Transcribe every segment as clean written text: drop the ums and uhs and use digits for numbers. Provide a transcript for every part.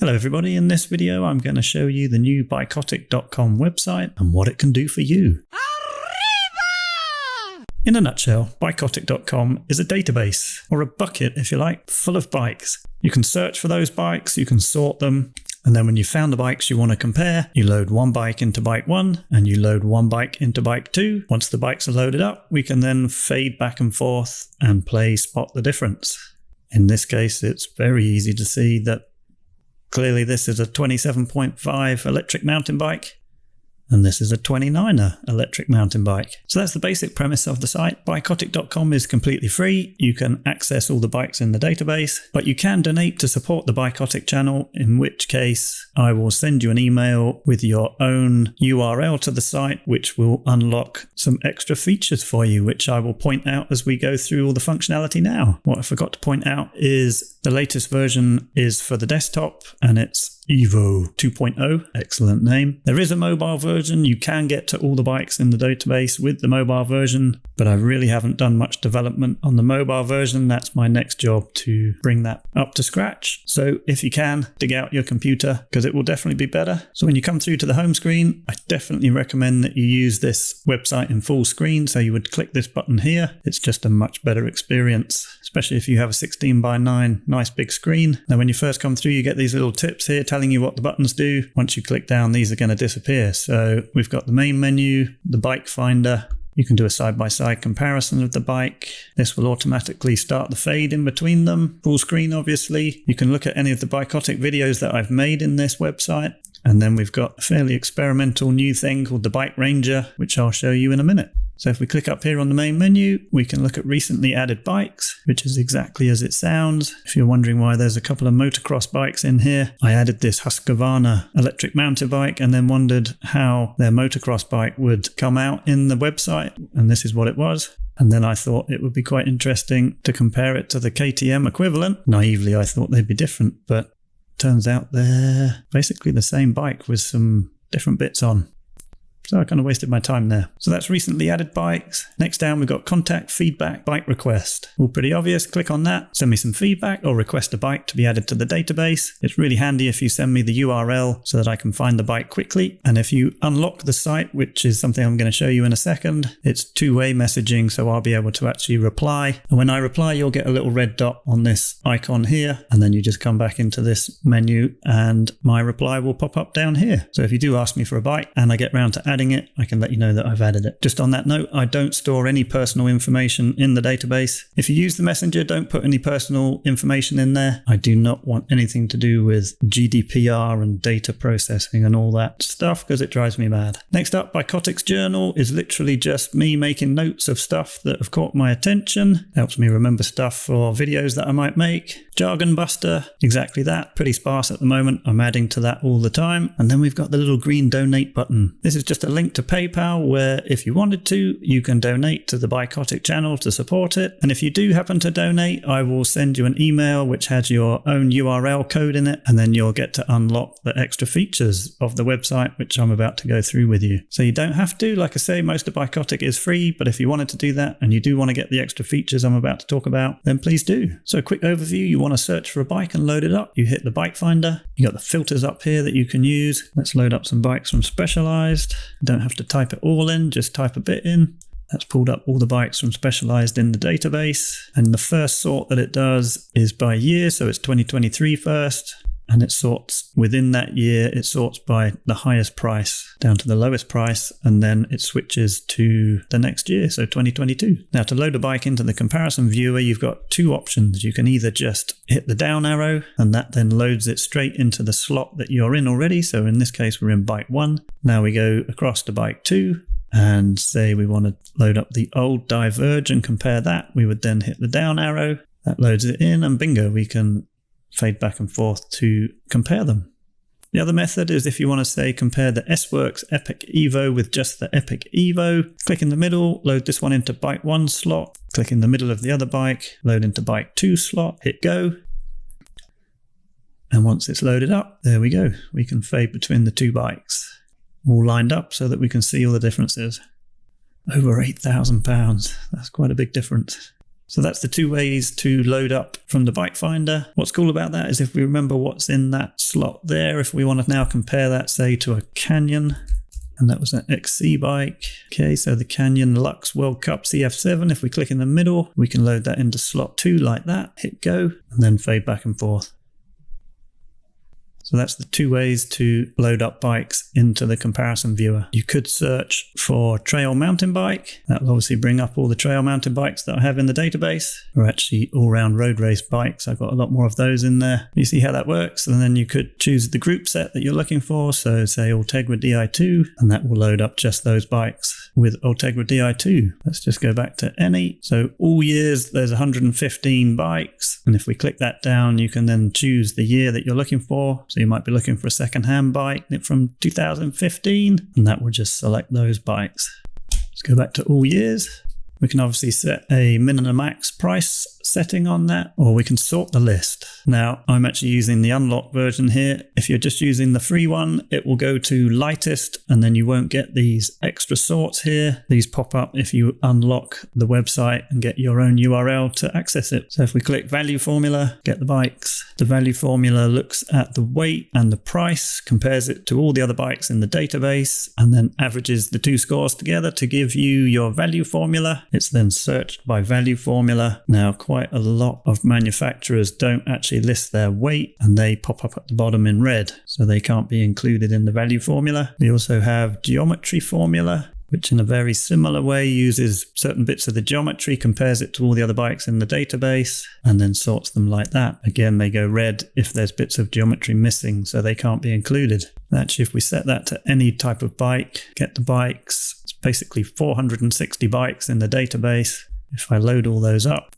Hello everybody, in this video I'm going to show you the new BIKOTIC.com website and what it can do for you. Arriba! In a nutshell, BIKOTIC.com is a database, or a bucket if you like, full of bikes. You can search for those bikes, you can sort them, and then when you've found the bikes you want to compare, you load one bike into bike 1 and you load one bike into bike 2. Once the bikes are loaded up, we can then fade back and forth and play spot the difference. In this case, it's very easy to see that clearly this is a 27.5 electric mountain bike, and this is a 29er electric mountain bike. So that's the basic premise of the site. BIKOTIC.com is completely free. You can access all the bikes in the database, but you can donate to support the BIKOTIC channel, in which case I will send you an email with your own URL to the site, which will unlock some extra features for you, which I will point out as we go through all the functionality now. What I forgot to point out is the latest version is for the desktop, and it's Evo 2.0, excellent name. There is a mobile version. You can get to all the bikes in the database with the mobile version, but I really haven't done much development on the mobile version. That's my next job, to bring that up to scratch. So if you can, dig out your computer, because it will definitely be better. So when you come through to the home screen, I definitely recommend that you use this website in full screen. So you would click this button here. It's just a much better experience, especially if you have a 16:9 nice big screen. Now when you first come through, you get these little tips here telling you what the buttons do. Once you click down, these are going to disappear. So we've got the main menu, the bike finder. You can do a side-by-side comparison of the bike. This will automatically start the fade in between them. Full screen, obviously. You can look at any of the BIKOTIC videos that I've made in this website. And then we've got a fairly experimental new thing called the Bike Ranger, which I'll show you in a minute. So if we click up here on the main menu, we can look at recently added bikes, which is exactly as it sounds. If you're wondering why there's a couple of motocross bikes in here, I added this Husqvarna electric mountain bike and then wondered how their motocross bike would come out in the website, and this is what it was. And then I thought it would be quite interesting to compare it to the KTM equivalent. Naively, I thought they'd be different, but turns out they're basically the same bike with some different bits on. So I kind of wasted my time there. So that's recently added bikes. Next down, we've got contact, feedback, bike request. All pretty obvious. Click on that. Send me some feedback or request a bike to be added to the database. It's really handy if you send me the URL so that I can find the bike quickly. And if you unlock the site, which is something I'm going to show you in a second, it's two-way messaging, so I'll be able to actually reply. And when I reply, you'll get a little red dot on this icon here. And then you just come back into this menu and my reply will pop up down here. So if you do ask me for a bike and I get round to adding it, I can let you know that I've added it. Just on that note, I don't store any personal information in the database. If you use the messenger, don't put any personal information in there. I do not want anything to do with GDPR and data processing and all that stuff, because it drives me mad. Next up, BIKOTIC's journal is literally just me making notes of stuff that have caught my attention. Helps me remember stuff for videos that I might make. Jargon Buster, exactly that. Pretty sparse at the moment. I'm adding to that all the time. And then we've got the little green donate button. This is just a link to PayPal, where if you wanted to, you can donate to the BIKOTIC channel to support it. And if you do happen to donate, I will send you an email which has your own URL code in it, and then you'll get to unlock the extra features of the website, which I'm about to go through with you. So you don't have to. Like I say, most of BIKOTIC is free, but if you wanted to do that and you do want to get the extra features I'm about to talk about, then please do. So a quick overview: you want to search for a bike and load it up. You hit the bike finder. You got the filters up here that you can use. Let's load up some bikes from Specialized. Don't have to type it all in, just type a bit in. That's pulled up all the bikes from Specialized in the database. And the first sort that it does is by year, so it's 2023 first. And it sorts within that year, it sorts by the highest price down to the lowest price, and then it switches to the next year, so 2022. Now to load a bike into the comparison viewer, you've got two options. You can either just hit the down arrow, and that then loads it straight into the slot that you're in already. So in this case, we're in bike 1. Now we go across to bike 2. And say we want to load up the old Diverge and compare that. We would then hit the down arrow. That loads it in, and bingo, we can fade back and forth to compare them. The other method is if you want to say compare the S-Works Epic Evo with just the Epic Evo. Click in the middle, load this one into bike 1 slot. Click in the middle of the other bike, load into bike 2 slot, hit go. And once it's loaded up, there we go. We can fade between the two bikes, all lined up so that we can see all the differences. Over £8,000. That's quite a big difference. So that's the two ways to load up from the Bike Finder. What's cool about that is if we remember what's in that slot there, if we want to now compare that, say, to a Canyon, and that was an XC bike. Okay, so the Canyon Lux World Cup CF7, if we click in the middle, we can load that into slot 2 like that, hit go, and then fade back and forth. So that's the two ways to load up bikes into the comparison viewer. You could search for trail mountain bike. That will obviously bring up all the trail mountain bikes that I have in the database, or actually all-round road race bikes. I've got a lot more of those in there. You see how that works? And then you could choose the group set that you're looking for. So say Ultegra Di2, and that will load up just those bikes with Ultegra Di2. Let's just go back to any. So all years, there's 115 bikes. And if we click that down, you can then choose the year that you're looking for. So you might be looking for a second-hand bike from 2015, and that will just select those bikes. Let's go back to all years. We can obviously set a min and a max price setting on that, or we can sort the list. Now, I'm actually using the unlocked version here. If you're just using the free one, it will go to lightest, and then you won't get these extra sorts here. These pop up if you unlock the website and get your own URL to access it. So if we click value formula, get the bikes. The value formula looks at the weight and the price, compares it to all the other bikes in the database, and then averages the two scores together to give you your value formula. It's then searched by value formula. Now, quite a lot of manufacturers don't actually list their weight, and they pop up at the bottom in red, so they can't be included in the value formula. We also have geometry formula, which in a very similar way uses certain bits of the geometry, compares it to all the other bikes in the database, and then sorts them like that. Again, they go red if there's bits of geometry missing, so they can't be included. Actually, if we set that to any type of bike, get the bikes, it's basically 460 bikes in the database. If I load all those up,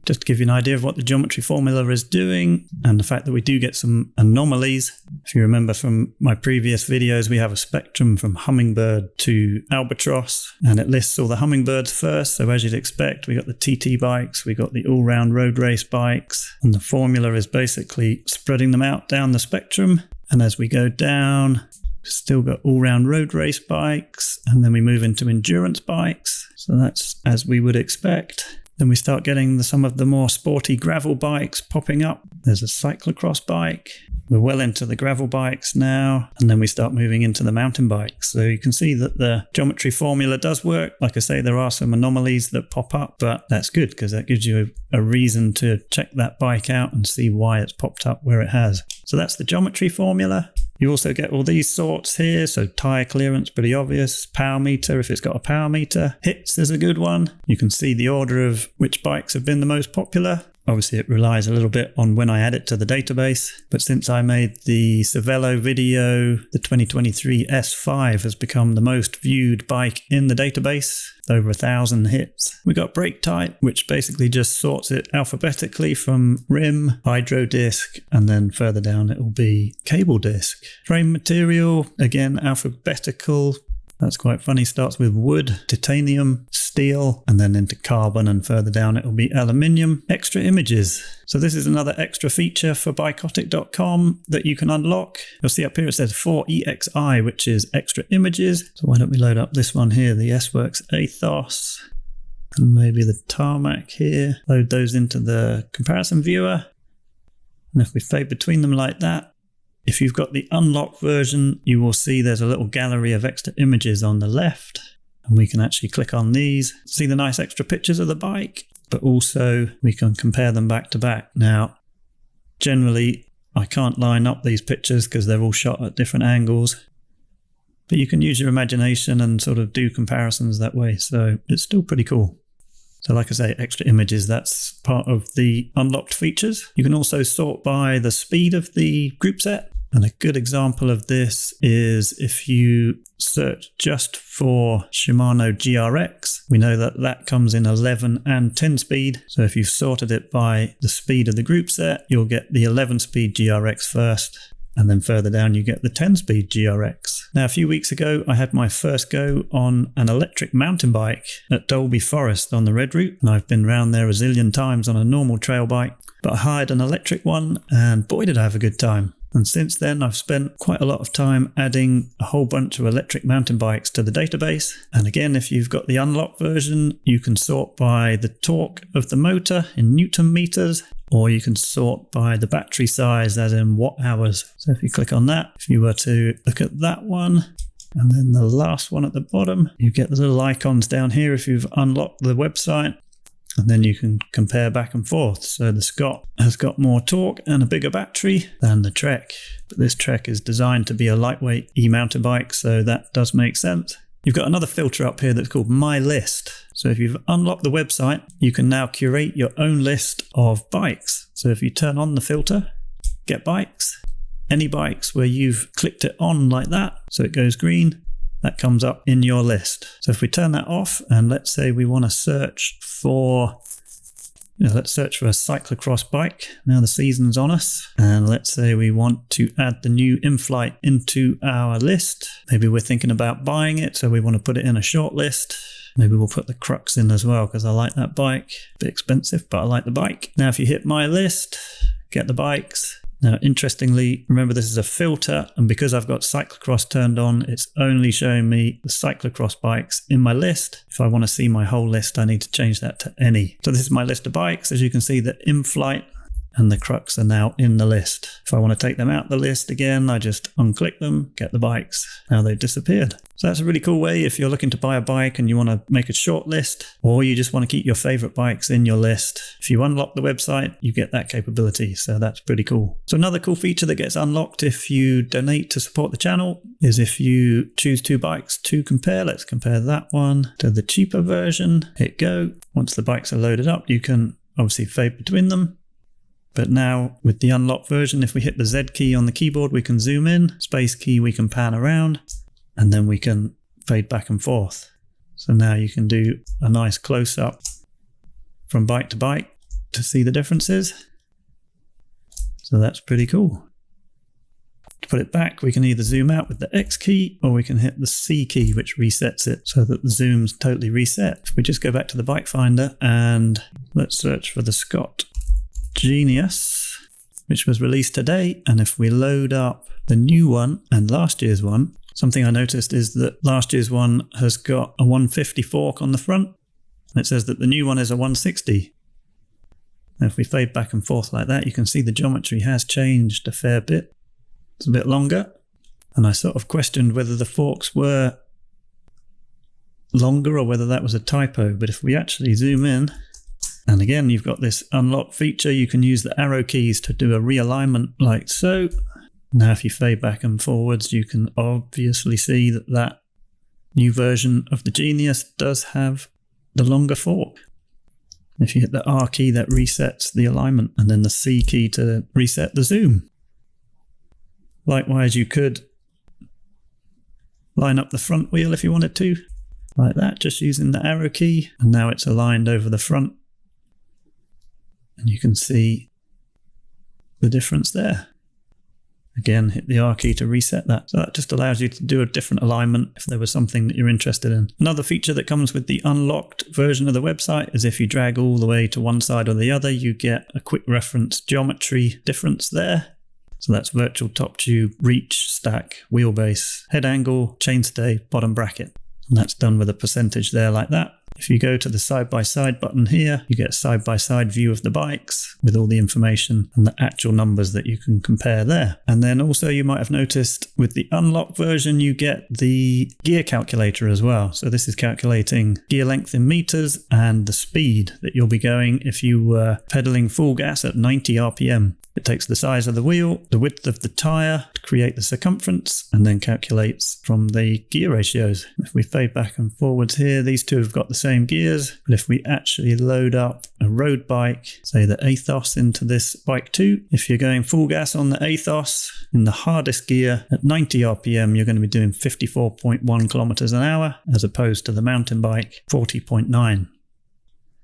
just to give you an idea of what the geometry formula is doing, and the fact that we do get some anomalies. If you remember from my previous videos, we have a spectrum from hummingbird to albatross, and it lists all the hummingbirds first. So as you'd expect, we got the TT bikes, we got the all-round road race bikes, and the formula is basically spreading them out down the spectrum. And as we go down, still got all-round road race bikes, and then we move into endurance bikes. So that's as we would expect. Then we start getting some of the more sporty gravel bikes popping up. There's a cyclocross bike. We're well into the gravel bikes now. And then we start moving into the mountain bikes. So you can see that the geometry formula does work. Like I say, there are some anomalies that pop up, but that's good because that gives you a reason to check that bike out and see why it's popped up where it has. So that's the geometry formula. You also get all these sorts here. So tire clearance, pretty obvious. Power meter, if it's got a power meter. Hits is a good one. You can see the order of which bikes have been the most popular. Obviously, it relies a little bit on when I add it to the database. But since I made the Cervelo video, the 2023 S5 has become the most viewed bike in the database. Over 1,000 hits. We got brake type, which basically just sorts it alphabetically from rim, hydro disc, and then further down it will be cable disc. Frame material, again alphabetical. That's quite funny. Starts with wood, titanium, steel, and then into carbon, and further down it will be aluminium. Extra images. So this is another extra feature for BIKOTIC.com that you can unlock. You'll see up here it says 4EXI, which is extra images. So why don't we load up this one here, the S-Works Athos, and maybe the Tarmac here. Load those into the comparison viewer. And if we fade between them like that, if you've got the unlocked version, you will see there's a little gallery of extra images on the left, and we can actually click on these, see the nice extra pictures of the bike, but also we can compare them back to back. Now, generally, I can't line up these pictures because they're all shot at different angles, but you can use your imagination and sort of do comparisons that way, so it's still pretty cool. So like I say, extra images, that's part of the unlocked features. You can also sort by the speed of the group set. And a good example of this is if you search just for Shimano GRX, we know that that comes in 11 and 10 speed. So if you've sorted it by the speed of the group set, you'll get the 11 speed GRX first. And then further down, you get the 10-speed GRX. Now, a few weeks ago, I had my first go on an electric mountain bike at Dolby Forest on the Red Route. And I've been round there a zillion times on a normal trail bike. But I hired an electric one, and boy, did I have a good time. And since then, I've spent quite a lot of time adding a whole bunch of electric mountain bikes to the database. And again, if you've got the unlocked version, you can sort by the torque of the motor in Newton meters, or you can sort by the battery size as in watt hours. So if you click on that, if you were to look at that one, and then the last one at the bottom, you get the little icons down here if you've unlocked the website. And then you can compare back and forth. So the Scott has got more torque and a bigger battery than the Trek. But this Trek is designed to be a lightweight e-mountain bike, so that does make sense. You've got another filter up here that's called MyList. So if you've unlocked the website, you can now curate your own list of bikes. So if you turn on the filter, get bikes, any bikes where you've clicked it on like that, so it goes green, that comes up in your list. So if we turn that off and let's say we want to search for, let's search for a cyclocross bike. Now the season's on us. And let's say we want to add the new in-flight into our list. Maybe we're thinking about buying it, so we want to put it in a short list. Maybe we'll put the Crux in as well because I like that bike. A bit expensive, but I like the bike. Now if you hit my list, get the bikes. Now, interestingly, remember this is a filter, and because I've got cyclocross turned on, it's only showing me the cyclocross bikes in my list. If I want to see my whole list, I need to change that to any. So this is my list of bikes. As you can see, the in-flight and the Crux are now in the list. If I want to take them out the list again, I just unclick them, get the bikes. Now they've disappeared. So that's a really cool way if you're looking to buy a bike and you want to make a short list, or you just want to keep your favorite bikes in your list. If you unlock the website, you get that capability. So that's pretty cool. So another cool feature that gets unlocked if you donate to support the channel is if you choose 2 bikes to compare. Let's compare that one to the cheaper version. Hit go. Once the bikes are loaded up, you can obviously fade between them. But now with the unlocked version, if we hit the Z key on the keyboard, we can zoom in, space key, we can pan around, and then we can fade back and forth. So now you can do a nice close up from bike to bike to see the differences. So that's pretty cool. To put it back, we can either zoom out with the X key, or we can hit the C key, which resets it so that the zoom's totally reset. If we just go back to the Bike Finder and let's search for the Scott Genius, which was released today, and if we load up the new one and last year's one, something I noticed is that last year's one has got a 150 fork on the front, and it says that the new one is a 160. And if we fade back and forth like that, you can see the geometry has changed a fair bit. It's a bit longer, and I sort of questioned whether the forks were longer or whether that was a typo. But if we actually zoom in, and again, you've got this unlock feature. You can use the arrow keys to do a realignment like so. Now, if you fade back and forwards, you can obviously see that that new version of the Genius does have the longer fork. If you hit the R key, that resets the alignment, and then the C key to reset the zoom. Likewise, you could line up the front wheel if you wanted to, like that, just using the arrow key. And now it's aligned over the front. And you can see the difference there. Again, hit the R key to reset that. So that just allows you to do a different alignment if there was something that you're interested in. Another feature that comes with the unlocked version of the website is if you drag all the way to one side or the other, you get a quick reference geometry difference there. So that's virtual top tube, reach, stack, wheelbase, head angle, chainstay, bottom bracket. And that's done with a percentage there like that. If you go to the side-by-side button here, you get a side-by-side view of the bikes with all the information and the actual numbers that you can compare there. And then also you might have noticed with the unlocked version, you get the gear calculator as well. So this is calculating gear length in meters and the speed that you'll be going if you were pedaling full gas at 90 RPM. It takes the size of the wheel, the width of the tyre to create the circumference, and then calculates from the gear ratios. If we fade back and forwards here, these two have got the same gears, but if we actually load up a road bike, say the Athos, into this bike 2, if you're going full gas on the Athos in the hardest gear at 90 RPM, you're going to be doing 54.1 kilometers an hour, as opposed to the mountain bike 40.9.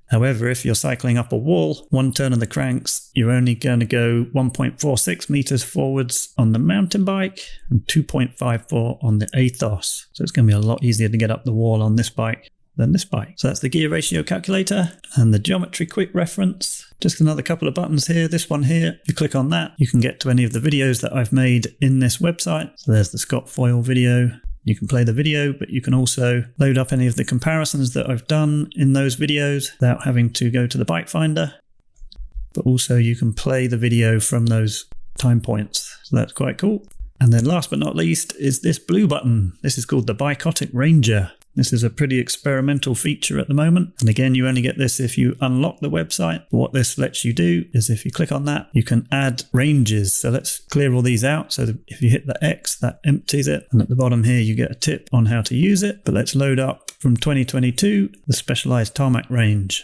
However, if you're cycling up a wall, one turn of the cranks, you're only going to go 1.46 meters forwards on the mountain bike and 2.54 on the Athos. So it's going to be a lot easier to get up the wall on this bike. than this bike. So that's the gear ratio calculator and the geometry quick reference. Just another couple of buttons here. This one here, if you click on that, you can get to any of the videos that I've made in this website. So there's the Scott Foyle video. You can play the video, but you can also load up any of the comparisons that I've done in those videos without having to go to the Bike Finder. But also you can play the video from those time points. So that's quite cool. And then last but not least is this blue button. This is called the BIKOTIC Ranger. This is a pretty experimental feature at the moment. And again, you only get this if you unlock the website. What this lets you do is if you click on that, you can add ranges. So let's clear all these out. So if you hit the X, that empties it. And at the bottom here, you get a tip on how to use it. But let's load up from 2022, the specialized tarmac range.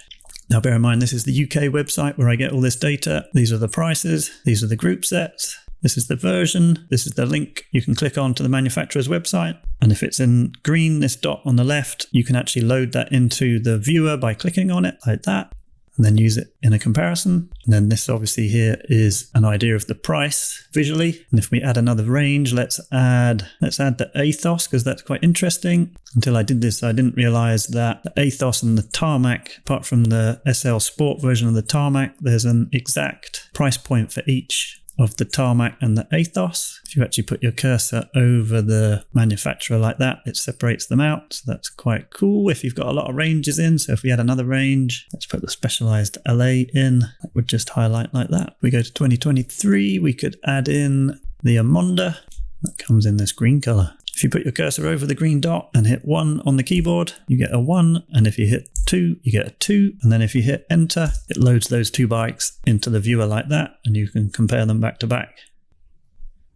Now, bear in mind, this is the UK website where I get all this data. These are the prices. These are the group sets. This is the version. This is the link you can click on to the manufacturer's website. And if it's in green, this dot on the left, you can actually load that into the viewer by clicking on it like that, and then use it in a comparison. And then this obviously here is an idea of the price visually. And if we add another range, let's add the Athos, because that's quite interesting. Until I did this, I didn't realize that the Athos and the Tarmac, apart from the SL Sport version of the Tarmac, there's an exact price point for each of the Tarmac and the Athos. If you actually put your cursor over the manufacturer like that, it separates them out. So that's quite cool if you've got a lot of ranges in. So if we add another range, let's put the specialized LA in, that would just highlight like that. If we go to 2023, we could add in the Amonda. That comes in this green color. If you put your cursor over the green dot and hit 1 on the keyboard, you get a 1. And if you hit 2, you get a 2. And then if you hit enter, it loads those two bikes into the viewer like that, and you can compare them back to back.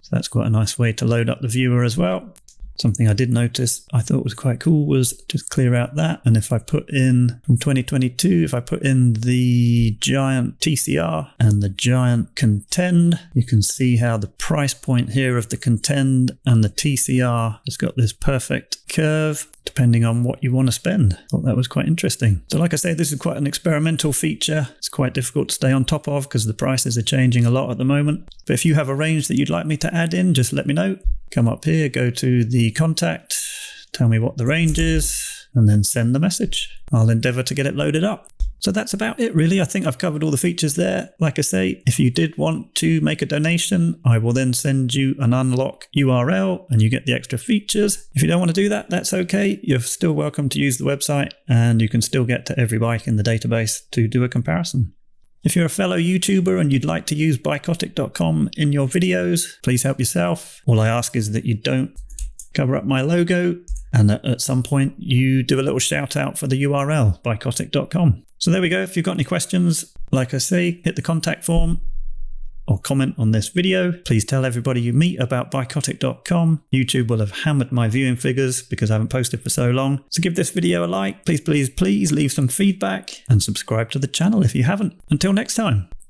So that's quite a nice way to load up the viewer as well. Something I did notice I thought was quite cool was just clear out that. And if I put in from 2022, if I put in the Giant TCR and the Giant Contend, you can see how the price point here of the Contend and the TCR has got this perfect curve depending on what you want to spend. I thought that was quite interesting. So like I say, this is quite an experimental feature. It's quite difficult to stay on top of because the prices are changing a lot at the moment. But if you have a range that you'd like me to add in, just let me know. Come up here, go to the contact, tell me what the range is, and then send the message. I'll endeavor to get it loaded up. So that's about it really. I think I've covered all the features there. Like I say, if you did want to make a donation, I will then send you an unlock URL and you get the extra features. If you don't want to do that, that's okay. You're still welcome to use the website and you can still get to every bike in the database to do a comparison. If you're a fellow YouTuber and you'd like to use BIKOTIC.com in your videos, please help yourself. All I ask is that you don't cover up my logo and that at some point you do a little shout out for the URL, BIKOTIC.com. So there we go. If you've got any questions, like I say, hit the contact form or comment on this video. Please tell everybody you meet about BIKOTIC.com. YouTube will have hammered my viewing figures because I haven't posted for so long. So give this video a like. Please, please, please leave some feedback and subscribe to the channel if you haven't. Until next time.